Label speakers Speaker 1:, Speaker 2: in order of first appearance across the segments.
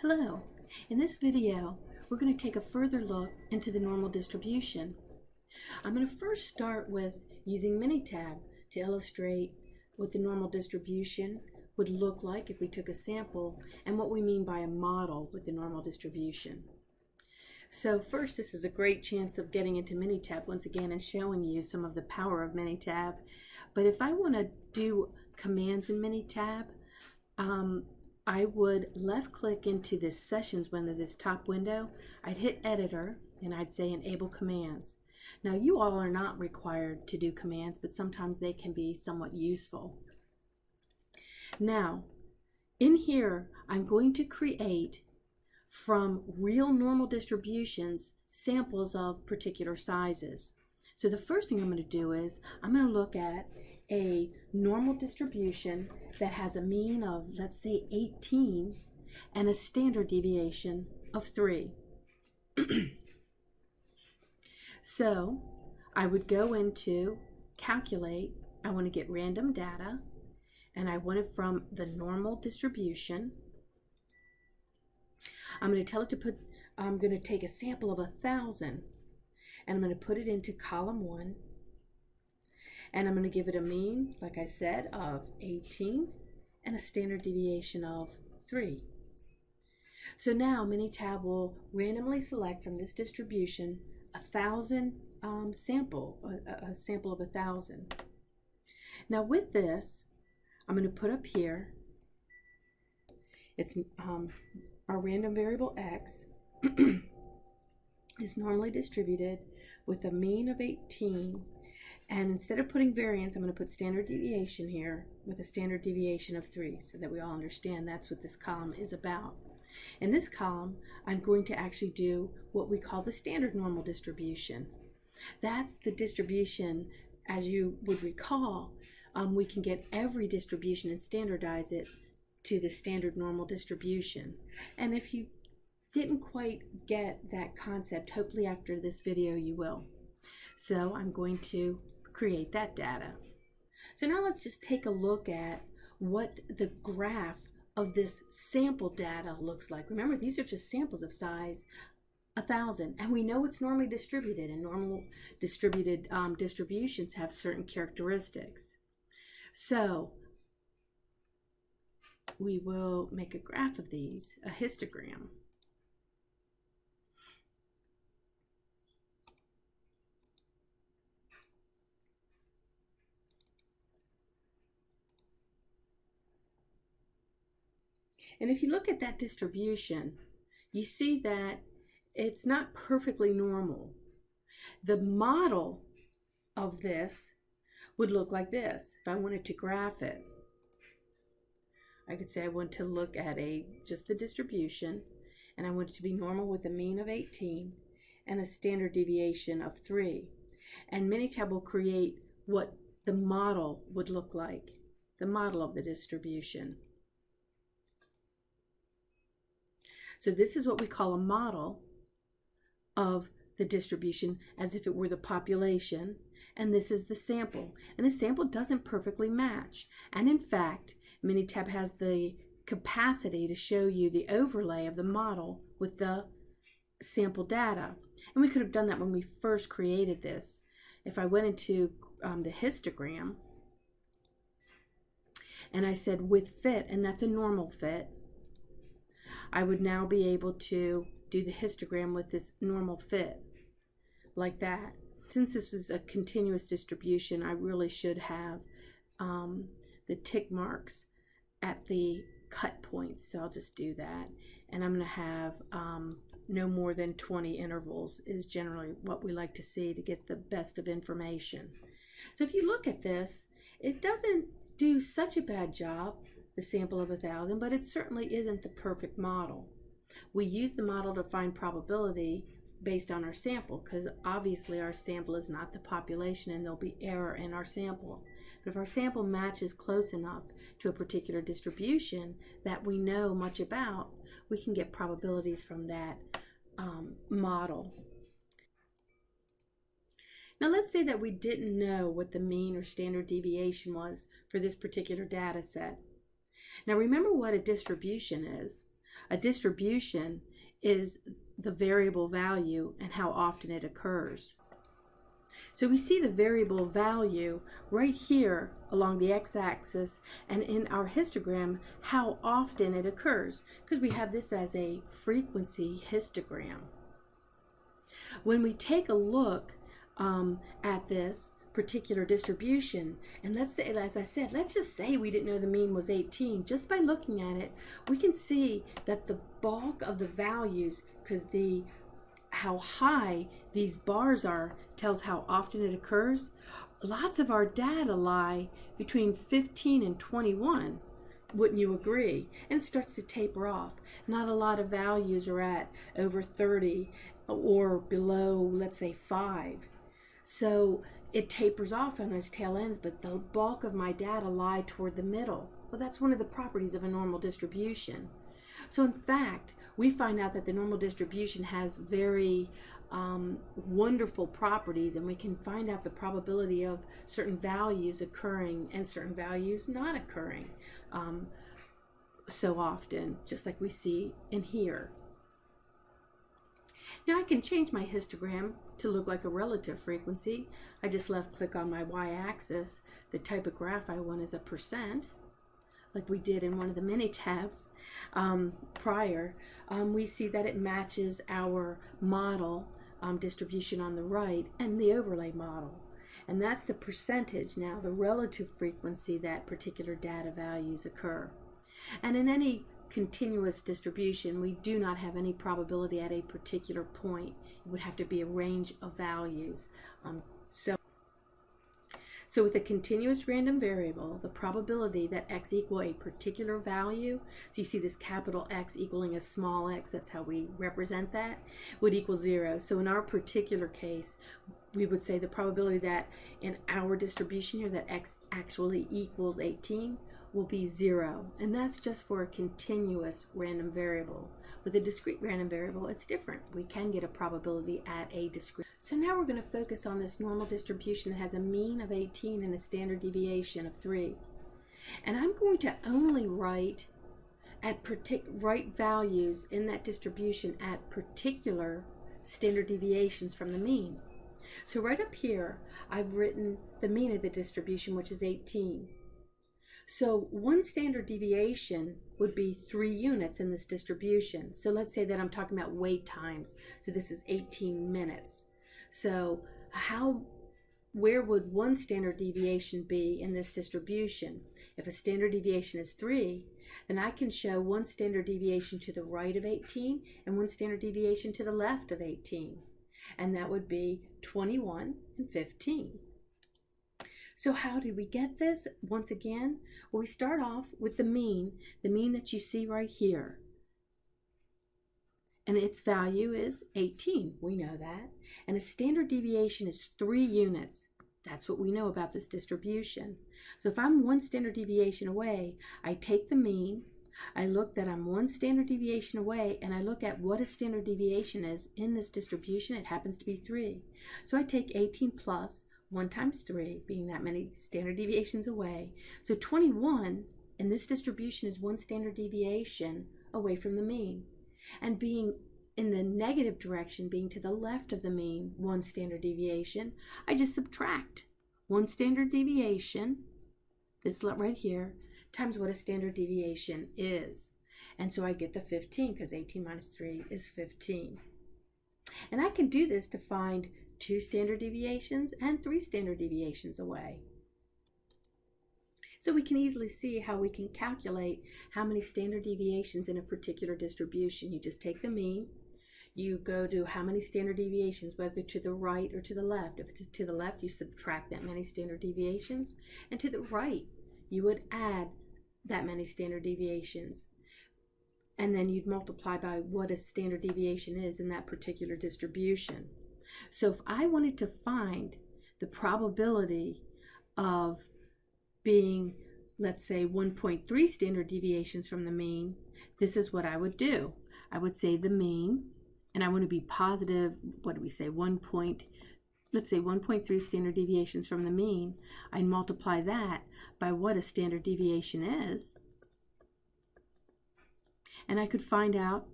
Speaker 1: Hello. In this video, we're going to take a further look into the normal distribution. I'm going to first start with using Minitab to illustrate what the normal distribution would look like if we took a sample and what we mean by a model with the normal distribution. So first, this is a great chance of getting into Minitab once again and showing you some of the power of Minitab. But if I want to do commands in Minitab, I would left click into this sessions window, this top window. I'd hit editor and I'd say enable commands. Now you all are not required to do commands, but sometimes they can be somewhat useful. Now in here I'm going to create from real normal distributions samples of particular sizes. So the first thing I'm going to do is I'm going to look at a normal distribution that has a mean of, let's say, 18 and a standard deviation of 3. So I would go into calculate. I want to get random data and I want it from the normal distribution. I'm going to tell it to put, I'm going to take a sample of 1,000 and I'm going to put it into column 1. And I'm going to give it a mean, like I said, of 18 and a standard deviation of 3. So now Minitab will randomly select from this distribution a sample of 1,000. Now with this, I'm going to put up here, it's our random variable x is normally distributed with a mean of 18. And instead of putting variance, I'm going to put standard deviation here with a standard deviation of 3 so that we all understand that's what this column is about. In this column, I'm going to actually do what we call the standard normal distribution. That's the distribution, as you would recall, we can get every distribution and standardize it to the standard normal distribution. And if you didn't quite get that concept, hopefully after this video you will. So I'm going to create that data. So now let's just take a look at what the graph of this sample data looks like. Remember, these are just samples of size 1,000, and we know it's normally distributed, and normal distributed distributions have certain characteristics. So we will make a graph of these, a histogram. And if you look at that distribution, you see that it's not perfectly normal. The model of this would look like this. If I wanted to graph it, I could say I want to look at just the distribution, and I want it to be normal with a mean of 18 and a standard deviation of 3. And Minitab will create what the model would look like, the model of the distribution. So this is what we call a model of the distribution, as if it were the population, and this is the sample. And the sample doesn't perfectly match. And in fact, Minitab has the capacity to show you the overlay of the model with the sample data. And we could have done that when we first created this. If I went into the histogram, and I said with fit, and that's a normal fit, I would now be able to do the histogram with this normal fit, like that. Since this was a continuous distribution, I really should have the tick marks at the cut points. So I'll just do that. And I'm going to have no more than 20 intervals is generally what we like to see to get the best of information. So if you look at this, it doesn't do such a bad job, the sample of 1,000, but it certainly isn't the perfect model. We use the model to find probability based on our sample, because obviously our sample is not the population and there'll be error in our sample. But if our sample matches close enough to a particular distribution that we know much about, we can get probabilities from that model. Now let's say that we didn't know what the mean or standard deviation was for this particular data set. Now remember what a distribution is. A distribution is the variable value and how often it occurs. So we see the variable value right here along the x-axis, and in our histogram how often it occurs, because we have this as a frequency histogram. When we take a look at this particular distribution, and let's say, as I said, let's just say we didn't know the mean was 18. Just by looking at it, we can see that the bulk of the values, because how high these bars are tells how often it occurs. Lots of our data lie between 15 and 21. Wouldn't you agree? And it starts to taper off. Not a lot of values are at over 30 or below, let's say 5. So it tapers off on those tail ends, but the bulk of my data lie toward the middle. Well, that's one of the properties of a normal distribution. So in fact, we find out that the normal distribution has very wonderful properties, and we can find out the probability of certain values occurring and certain values not occurring so often, just like we see in here. Now I can change my histogram to look like a relative frequency. I just left click on my y-axis. The type of graph I want is a %, like we did in one of the mini tabs prior. We see that it matches our model distribution on the right and the overlay model. And that's the percentage now, the relative frequency that particular data values occur. And in any continuous distribution, we do not have any probability at a particular point. It would have to be a range of values. So with a continuous random variable, the probability that x equal a particular value, so you see this capital X equaling a small x, that's how we represent that, would equal 0. So in our particular case, we would say the probability that in our distribution here that x actually equals 18 will be 0. And that's just for a continuous random variable. With a discrete random variable, it's different. We can get a probability at a discrete. So now we're going to focus on this normal distribution that has a mean of 18 and a standard deviation of 3. And I'm going to only write values in that distribution at particular standard deviations from the mean. So right up here, I've written the mean of the distribution, which is 18. So one standard deviation would be 3 units in this distribution. So let's say that I'm talking about wait times. So this is 18 minutes. So where would one standard deviation be in this distribution? If a standard deviation is 3, then I can show one standard deviation to the right of 18 and one standard deviation to the left of 18. And that would be 21 and 15. So how did we get this? Once again, well, we start off with the mean that you see right here. And its value is 18, we know that. And a standard deviation is 3 units. That's what we know about this distribution. So if I'm one standard deviation away, I take the mean, I look that I'm one standard deviation away, and I look at what a standard deviation is in this distribution. It happens to be 3. So I take 18 plus 1 times 3, being that many standard deviations away. So 21 in this distribution is one standard deviation away from the mean. And being in the negative direction, being to the left of the mean, 1 standard deviation, I just subtract 1 standard deviation, this right here, times what a standard deviation is. And so I get the 15, because 18 minus 3 is 15. And I can do this to find 2 standard deviations and 3 standard deviations away. So we can easily see how we can calculate how many standard deviations in a particular distribution. You just take the mean, you go to how many standard deviations, whether to the right or to the left. If it's to the left, you subtract that many standard deviations, and to the right, you would add that many standard deviations. And then you'd multiply by what a standard deviation is in that particular distribution. So if I wanted to find the probability of being, let's say, 1.3 standard deviations from the mean, this is what I would do. I would say the mean, and I want to be positive, what do we say, let's say 1.3 standard deviations from the mean. I multiply that by what a standard deviation is. and I could find out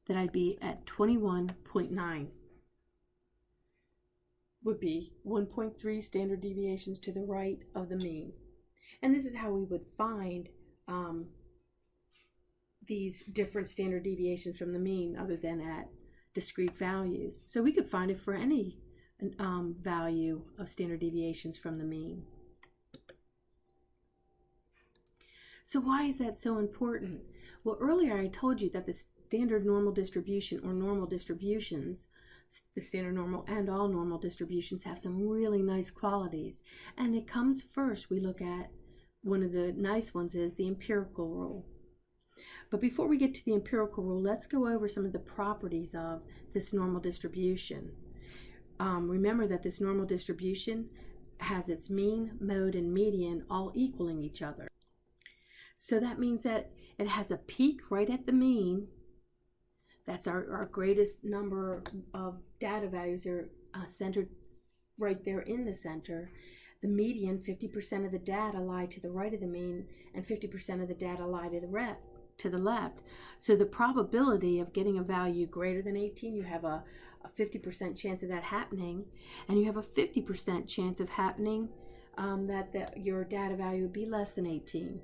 Speaker 1: that I'd be at 21.9. Would be 1.3 standard deviations to the right of the mean. And this is how we would find these different standard deviations from the mean other than at discrete values. So we could find it for any value of standard deviations from the mean. So why is that so important? Well, earlier I told you that the standard normal distribution or normal distributions, the standard normal and all normal distributions, have some really nice qualities. And it comes first, we look at one of the nice ones is the empirical rule. But before we get to the empirical rule, let's go over some of the properties of this normal distribution. Remember that this normal distribution has its mean, mode, and median all equaling each other. So that means that it has a peak right at the mean. That's our greatest number of data values are centered right there in the center. The median, 50% of the data lie to the right of the mean, and 50% of the data lie to the left. So the probability of getting a value greater than 18, you have a 50% chance of that happening, and you have a 50% chance of happening that your data value would be less than 18.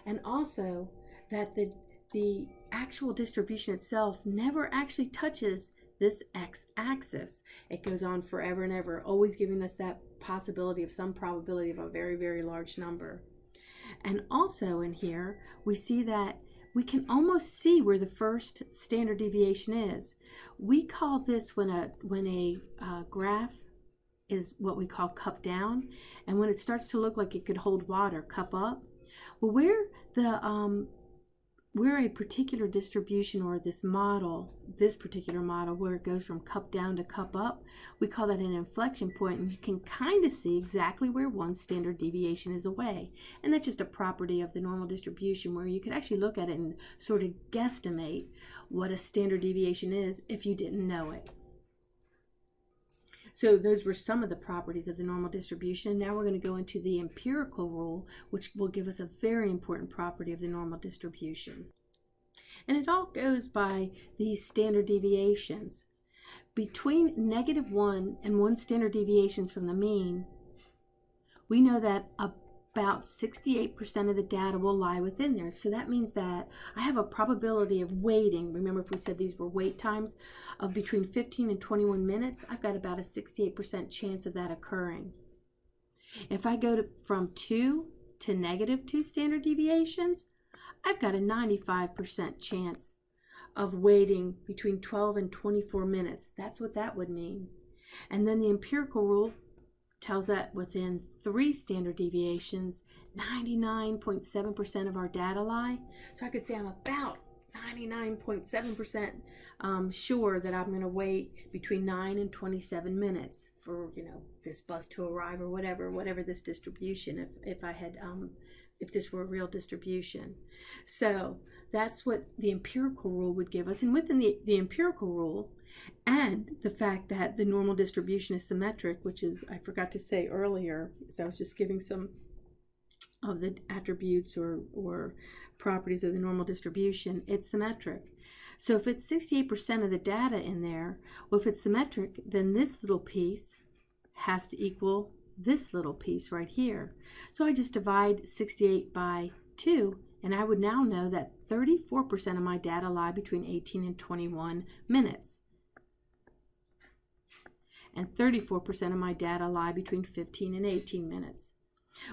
Speaker 1: And also that the actual distribution itself never actually touches this x-axis. It goes on forever and ever, always giving us that possibility of some probability of a very, very large number. And also in here, we see that we can almost see where the first standard deviation is. We call this when a graph is what we call cup down, and when it starts to look like it could hold water, cup up. Well, where a particular distribution or this particular model, where it goes from cup down to cup up, we call that an inflection point, and you can kind of see exactly where one standard deviation is away. And that's just a property of the normal distribution, where you could actually look at it and sort of guesstimate what a standard deviation is if you didn't know it. So those were some of the properties of the normal distribution. Now we're going to go into the empirical rule, which will give us a very important property of the normal distribution. And it all goes by these standard deviations. Between -1 and 1 standard deviations from the mean, we know that about 68% of the data will lie within there. So that means that I have a probability of waiting. Remember, if we said these were wait times of between 15 and 21 minutes, I've got about a 68% chance of that occurring. If I go from 2 to -2 standard deviations, I've got a 95% chance of waiting between 12 and 24 minutes. That's what that would mean. And then the empirical rule tells that within 3 standard deviations, 99.7% of our data lie. So I could say I'm about 99.7% sure that I'm going to wait between 9 and 27 minutes for, this bus to arrive or whatever this distribution, if this were a real distribution. So that's what the empirical rule would give us. And within the empirical rule, and the fact that the normal distribution is symmetric, which is, I forgot to say earlier, so I was just giving some of the attributes or properties of the normal distribution, it's symmetric. So if it's 68% of the data in there, well, if it's symmetric, then this little piece has to equal this little piece right here. So I just divide 68 by 2, and I would now know that 34% of my data lie between 18 and 21 minutes. And 34% of my data lie between 15 and 18 minutes.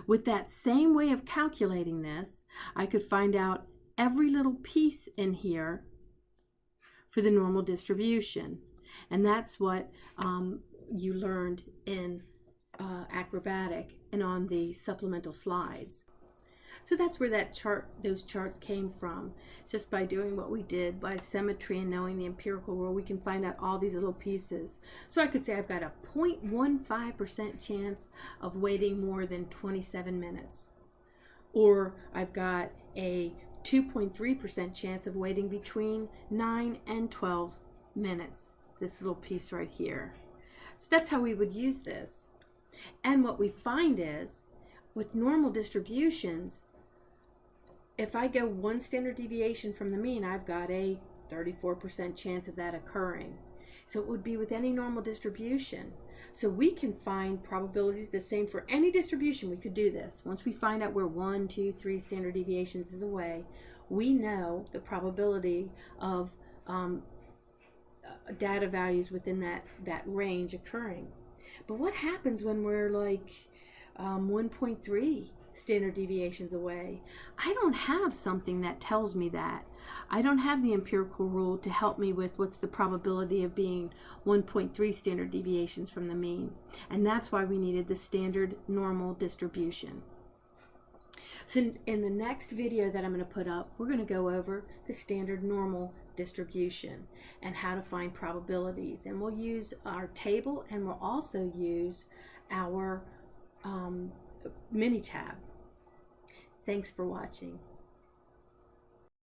Speaker 1: With that same way of calculating this, I could find out every little piece in here for the normal distribution. And that's what you learned in acrobatic and on the supplemental slides. So that's where those charts came from. Just by doing what we did, by symmetry and knowing the empirical rule, we can find out all these little pieces. So I could say I've got a 0.15% chance of waiting more than 27 minutes. Or I've got a 2.3% chance of waiting between 9 and 12 minutes. This little piece right here. So that's how we would use this. And what we find is, with normal distributions, if I go 1 standard deviation from the mean, I've got a 34% chance of that occurring. So it would be with any normal distribution. So we can find probabilities the same for any distribution. We could do this. Once we find out where 1, 2, 3 standard deviations is away, we know the probability of data values within that range occurring. But what happens when we're like 1.3 standard deviations away? I don't have something that tells me that. I don't have the empirical rule to help me with what's the probability of being 1.3 standard deviations from the mean. And that's why we needed the standard normal distribution. So in the next video that I'm going to put up, we're going to go over the standard normal distribution and how to find probabilities. And we'll use our table, and we'll also use our Minitab. Thanks for watching.